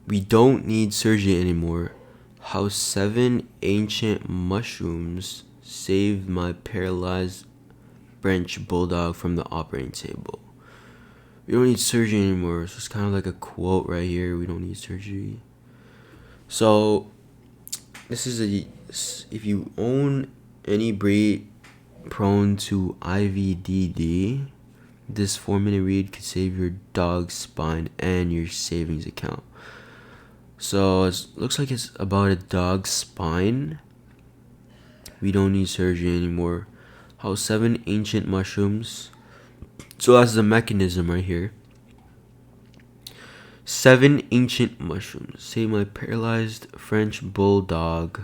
We don't need surgery anymore. How 7 ancient mushrooms saved my paralyzed French bulldog from the operating table. We don't need surgery anymore. So it's kind of like a quote right here. We don't need surgery. So this is if you own any breed prone to IVDD, this 4-minute read could save your dog's spine and your savings account. So it looks like it's about a dog's spine. We don't need surgery anymore. How 7 ancient mushrooms. So that's the mechanism right here. 7 ancient mushrooms save my paralyzed French bulldog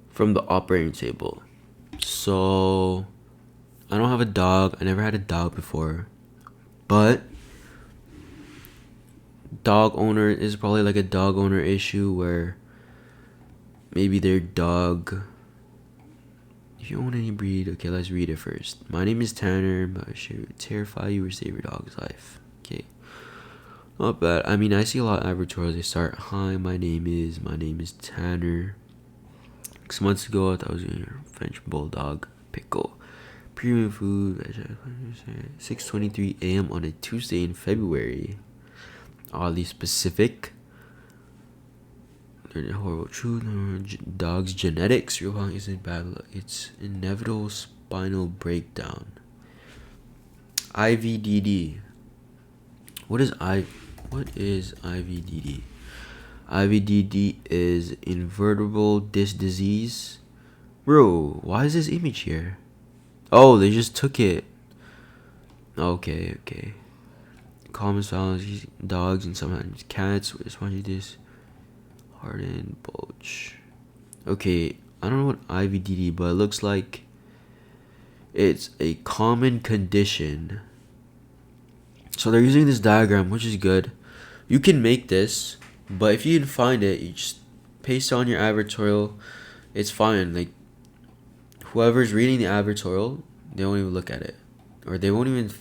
from the operating table. So I don't have a dog. I never had a dog before. But dog owner is probably like a dog owner issue where maybe their dog. If you own any breed, okay, let's read it first. My name is Tanner, but I should terrify you or save your dog's life. Okay. Not bad. I mean, I see a lot of advertorials. They start, "Hi, my name is Tanner. 6 months ago, I thought I was getting a French bulldog pickle. Premium food, 6:23 a.m. on a Tuesday in February. Oddly specific. Horrible truth. Dog's genetics. Real long isn't bad luck. It's inevitable spinal breakdown. IVDD. What is IVDD? IVDD is invertebrate disc disease. Bro, why is this image here? Oh, they just took it. Okay. Common found dogs and sometimes cats with spongitis, hardened bulge. Okay, I don't know what IVDD, but it looks like it's a common condition. So they're using this diagram, which is good. You can make this, but if you can find it, you just paste it on your advertorial. It's fine. Like whoever's reading the advertorial, they won't even look at it, or they won't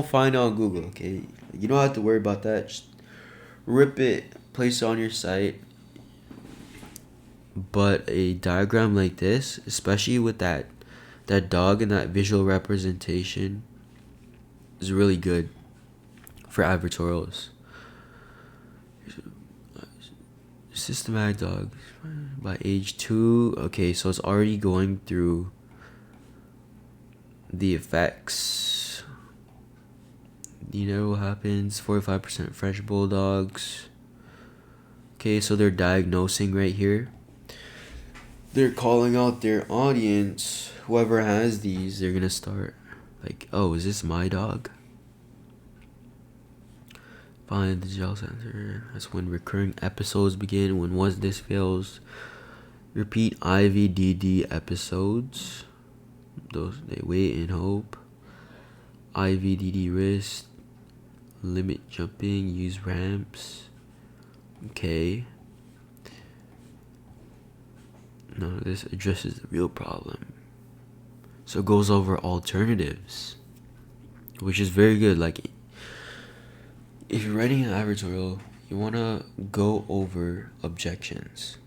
find it on Google. Okay, you don't have to worry about that. Just rip it, place it on your site. But a diagram like this, especially with that dog and that visual representation, is really good for advertorials. Systematic dog by age 2. Okay, so it's already going through the effects. You know what happens? 45% French bulldogs. Okay, so they're diagnosing right here. They're calling out their audience. Whoever has these, they're gonna start like, "Oh, is this my dog?" Find the gel sensor. That's when recurring episodes begin. When once this fails, repeat IVDD episodes. Those they wait and hope. IVDD wrist. Limit jumping. Use ramps. Okay. No, this addresses the real problem. So it goes over alternatives, which is very good. Like, if you're writing an advertorial, you want to go over objections.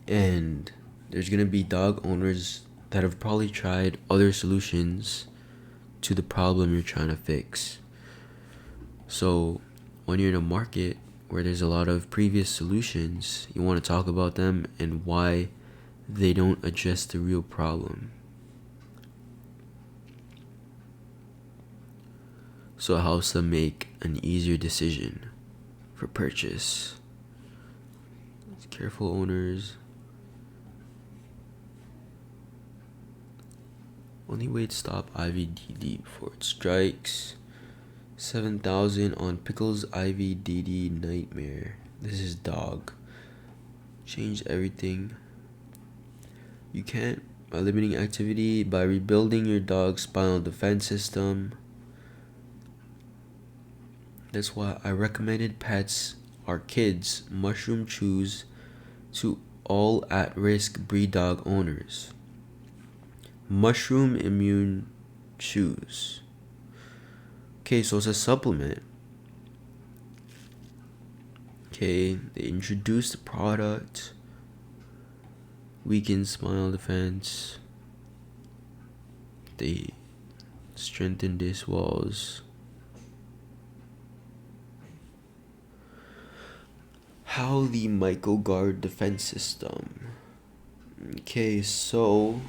And there's going to be dog owners that have probably tried other solutions to the problem you're trying to fix. So when you're in a market where there's a lot of previous solutions, you want to talk about them and why they don't address the real problem. So it helps them make an easier decision for purchase. Careful owners. Only way to stop IVDD before it strikes. 7,000 on Pickles IVDD nightmare. This is dog. Change everything. You can't by limiting activity, by rebuilding your dog's spinal defense system. That's why I recommended pets or kids mushroom chews to all at-risk breed dog owners. Mushroom immune chews. Okay, so it's a supplement. Okay, they introduced the product. Weaken smile defense. They strengthen these walls. How the Guard defense system. Okay, so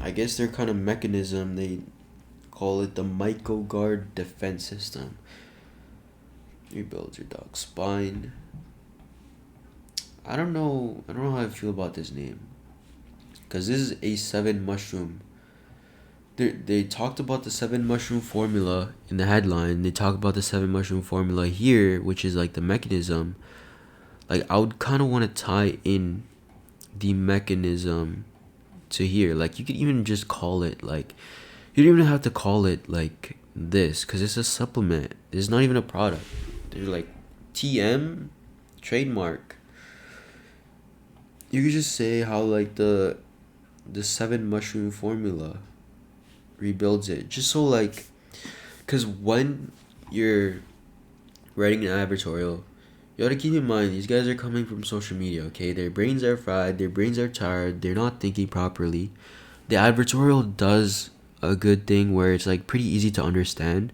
I guess their kind of mechanism, they call it the Guard defense system. Rebuilds your dog's spine. I don't know how I feel about this name, because this is a 7 mushroom. They talked about the 7 mushroom formula in the headline. They talk about the 7 mushroom formula here, which is like the mechanism. Like, I would kind of want to tie in the mechanism to here. Like, you could even just call it like, you don't even have to call it like this, because it's a supplement. It's not even a product. They're like TM trademark. You could just say how like the 7 mushroom formula rebuilds it, just so like, because when you're writing an advertorial, you gotta keep in mind these guys are coming from social media. Okay, their brains are fried, their brains are tired, they're not thinking properly. The advertorial does a good thing where it's like pretty easy to understand.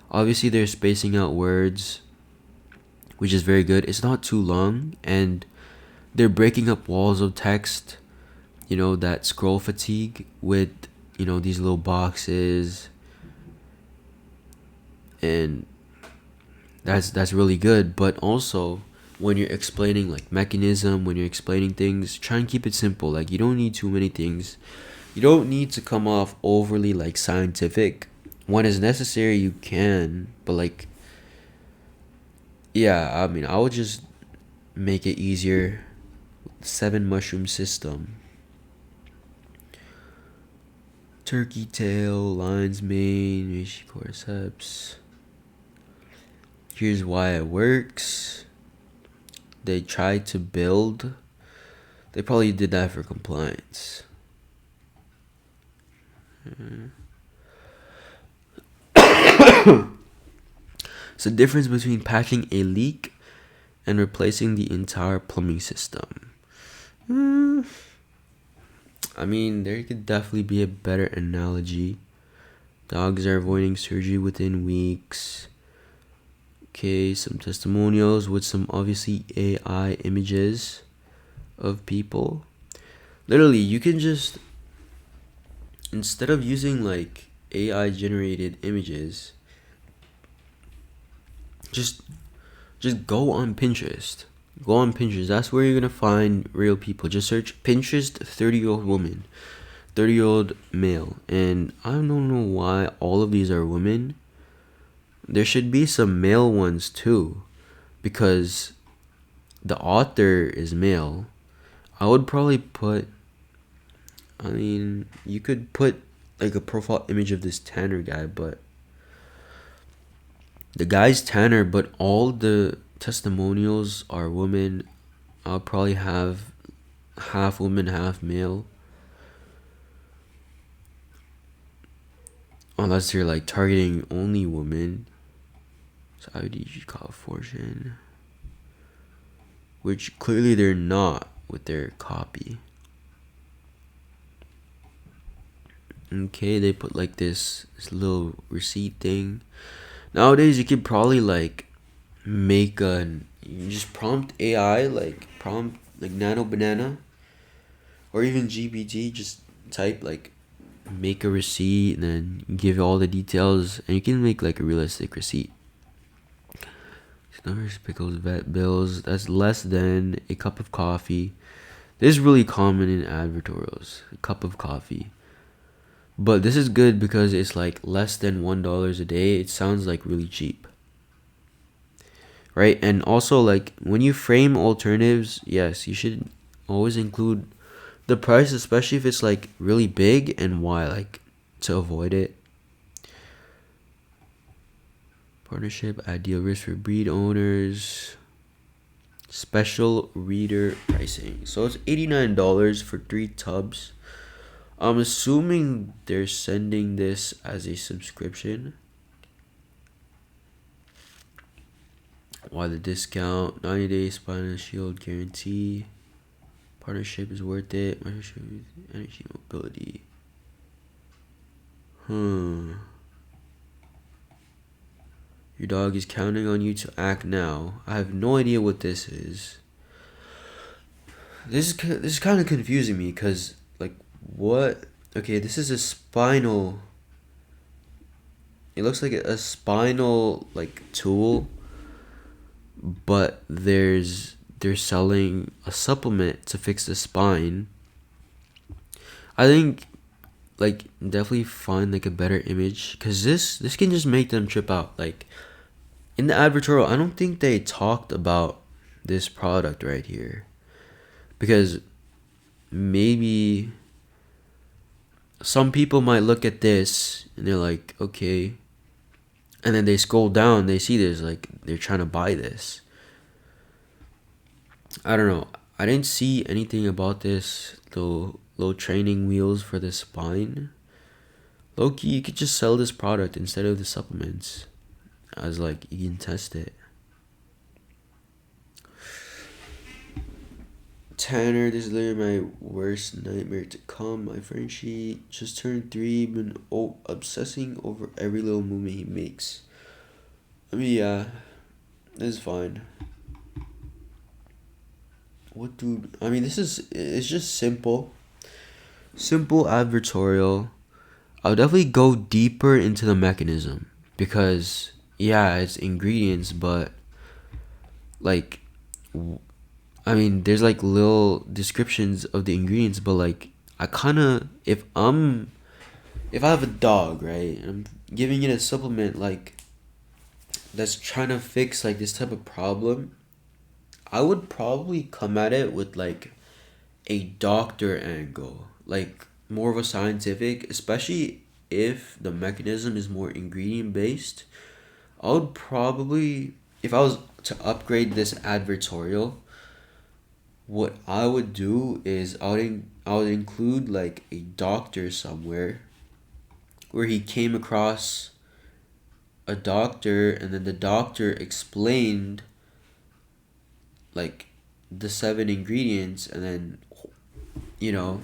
Obviously they're spacing out words, which is very good. It's not too long, and they're breaking up walls of text, that scroll fatigue with these little boxes, and that's really good. But also, when you're explaining like mechanism, when you're explaining things, try and keep it simple. Like, you don't need too many things. You don't need to come off overly like scientific. When it's necessary, you can, but like, yeah, I mean, I would just make it easier. 7 mushroom system. Turkey tail, lion's mane, reishi cordyceps. Here's why it works. They tried to build. They probably did that for compliance. It's the difference between patching a leak and replacing the entire plumbing system. I mean, there could definitely be a better analogy. Dogs are avoiding surgery within weeks. Okay, some testimonials with some obviously AI images of people. Literally, you can just, instead of using like AI generated images, just go on Pinterest. Go on Pinterest. That's where you're gonna find real people. Just search Pinterest 30-year-old woman, 30-year-old male, and I don't know why all of these are women. There should be some male ones too, because the author is male. I would probably put, I mean, you could put like a profile image of this Tanner guy, but the guy's Tanner, but all the testimonials are women. I'll probably have half woman, half male. Unless you're like targeting only women. So IDG call fortune. Which clearly they're not with their copy. Okay, they put like this little receipt thing. Nowadays you could probably like make you just prompt AI, like prompt like nano banana, or even GPT, just type like make a receipt and then give all the details, and you can make like a realistic receipt. Numbers, pickles, vet bills, that's less than a cup of coffee. This is really common in advertorials, a cup of coffee. But this is good because it's like less than $1 a day. It sounds like really cheap, right? And also, like, when you frame alternatives, yes, you should always include the price, especially if it's like really big, and why, like, to avoid it. Partnership, ideal risk for breed owners. Special reader pricing. So it's $89 for 3 tubs. I'm assuming they're sending this as a subscription. Why the discount? 90-day spinal shield guarantee. Partnership is worth it. Partnership with energy mobility. Your dog is counting on you to act now. I have no idea what this is. This is kind of confusing me because, like, what? Okay, this is a spinal. It looks like a spinal like tool, but they're selling a supplement to fix the spine. I think, like, definitely find like a better image, because this can just make them trip out. Like, in the advertorial, I don't think they talked about this product right here, because maybe some people might look at this and they're like, okay, and then they scroll down, they see this, like, they're trying to buy this. I don't know. I didn't see anything about this low training wheels for the spine. Low-key, you could just sell this product instead of the supplements, as like you can test it. Tanner, this is literally my worst nightmare to come. My friend, she just turned 3, been obsessing over every little movement he makes. I mean, yeah, this is fine. It's just simple advertorial. I'll definitely go deeper into the mechanism, because yeah, it's ingredients, but like, I mean, there's like little descriptions of the ingredients, but like, I kind of, if I have a dog, right, and I'm giving it a supplement like that's trying to fix like this type of problem, I would probably come at it with like a doctor angle, like more of a scientific, especially if the mechanism is more ingredient based. I would probably, if I was to upgrade this advertorial, what I would do is I would include like a doctor somewhere where he came across a doctor, and then the doctor explained like the 7 ingredients, and then, you know,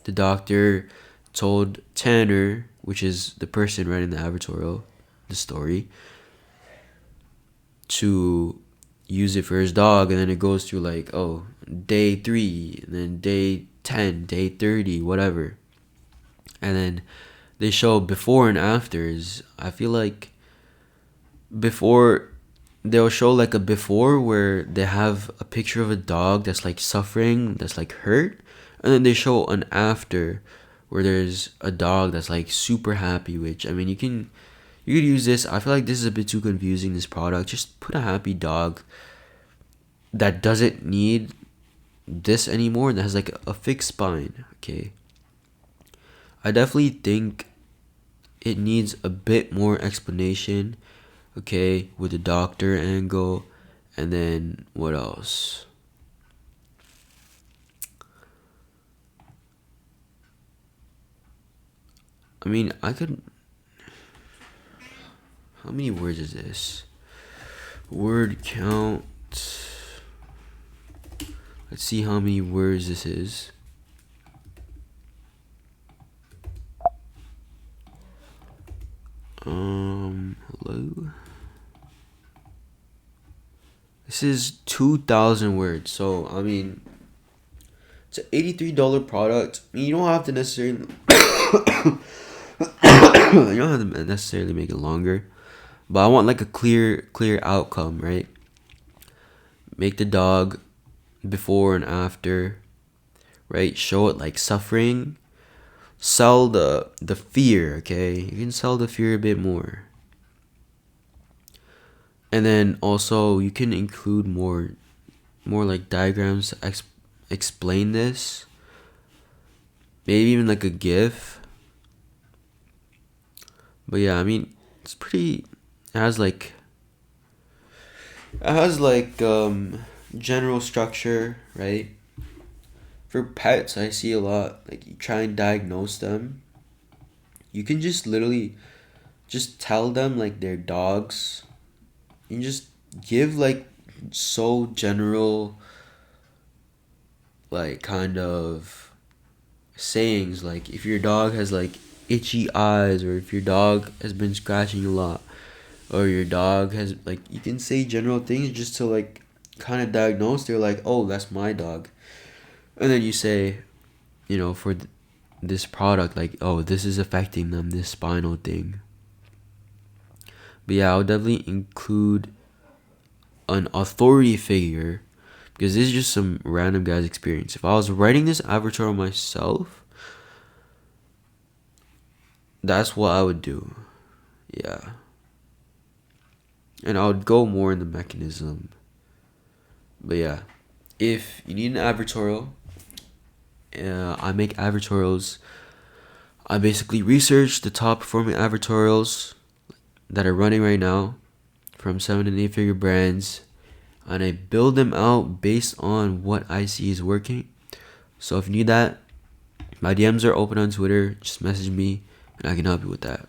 the doctor told Tanner, which is the person writing the advertorial, the story, to use it for his dog, and then it goes through like, oh, day 3, and then day 10, day 30, whatever, and then they show before and afters. I feel like before, they'll show like a before where they have a picture of a dog that's like suffering, that's like hurt, and then they show an after where there's a dog that's like super happy. Which, I mean, you could use this. I feel like this is a bit too confusing, this product. Just put a happy dog that doesn't need this anymore, and that has like a fixed spine. Okay, I definitely think it needs a bit more explanation, okay, with the doctor angle. And then what else? I mean, I could, how many words is this? Word count. Let's see how many words this is. Hello. This is 2,000 words. So, I mean, it's an $83 product. I mean, you don't have to necessarily you don't have to necessarily make it longer, but I want like a clear outcome, right? Make the dog before and after, right? Show it like suffering. Sell the fear, okay? You can sell the fear a bit more. And then also you can include more like diagrams to explain this. Maybe even like a GIF. But yeah, I mean, it's pretty, it has like general structure, right? For pets, I see a lot, like, you try and diagnose them. You can just literally just tell them like they're dogs. You can just give like so general, like kind of sayings, like if your dog has like itchy eyes, or if your dog has been scratching a lot, or your dog has, like, you can say general things just to like kind of diagnose. They're like, oh, that's my dog. And then you say, for this product, like, oh, this is affecting them, this spinal thing. But yeah, I'll definitely include an authority figure, because this is just some random guy's experience. If I was writing this advertorial myself, that's what I would do. Yeah. And I would go more in the mechanism. But yeah, if you need an advertorial, I make advertorials. I basically research the top performing advertorials that are running right now from 7 and 8 figure brands, and I build them out based on what I see is working. So if you need that, my DMs are open on Twitter. Just message me and I can help you with that.